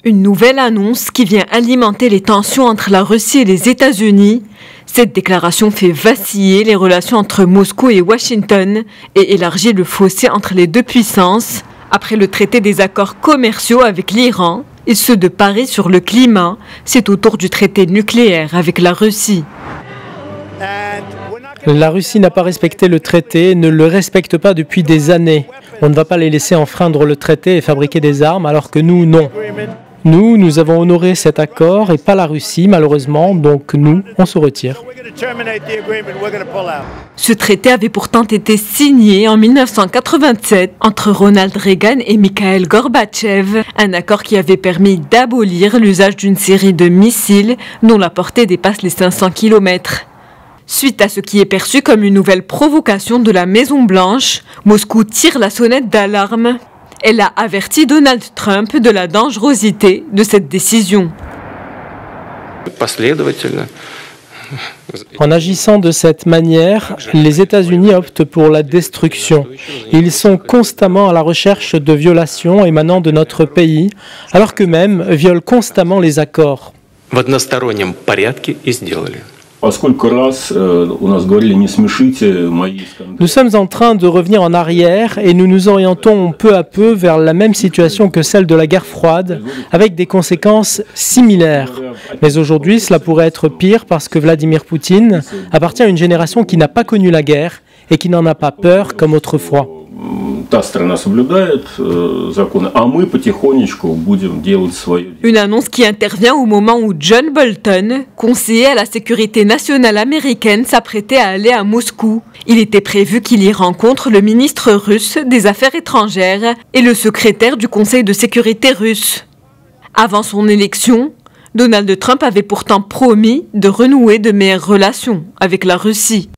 Une nouvelle annonce qui vient alimenter les tensions entre la Russie et les États-Unis. Cette déclaration fait vaciller les relations entre Moscou et Washington et élargit le fossé entre les deux puissances. Après le traité des accords commerciaux avec l'Iran et ceux de Paris sur le climat, c'est au tour du traité nucléaire avec la Russie. La Russie n'a pas respecté le traité, ne le respecte pas depuis des années. On ne va pas les laisser enfreindre le traité et fabriquer des armes, alors que nous, non. Nous avons honoré cet accord et pas la Russie, malheureusement, donc nous, on se retire. Ce traité avait pourtant été signé en 1987 entre Ronald Reagan et Mikhail Gorbatchev, un accord qui avait permis d'abolir l'usage d'une série de missiles dont la portée dépasse les 500 km. Suite à ce qui est perçu comme une nouvelle provocation de la Maison-Blanche, Moscou tire la sonnette d'alarme. Elle a averti Donald Trump de la dangerosité de cette décision. En agissant de cette manière, les États-Unis optent pour la destruction. Ils sont constamment à la recherche de violations émanant de notre pays, alors qu'eux-mêmes violent constamment les accords. Nous sommes en train de revenir en arrière et nous nous orientons peu à peu vers la même situation que celle de la guerre froide, avec des conséquences similaires. Mais aujourd'hui, cela pourrait être pire parce que Vladimir Poutine appartient à une génération qui n'a pas connu la guerre et qui n'en a pas peur comme autrefois. Une annonce qui intervient au moment où John Bolton, conseiller à la sécurité nationale américaine, s'apprêtait à aller à Moscou. Il était prévu qu'il y rencontre le ministre russe des Affaires étrangères et le secrétaire du Conseil de sécurité russe. Avant son élection, Donald Trump avait pourtant promis de renouer de meilleures relations avec la Russie.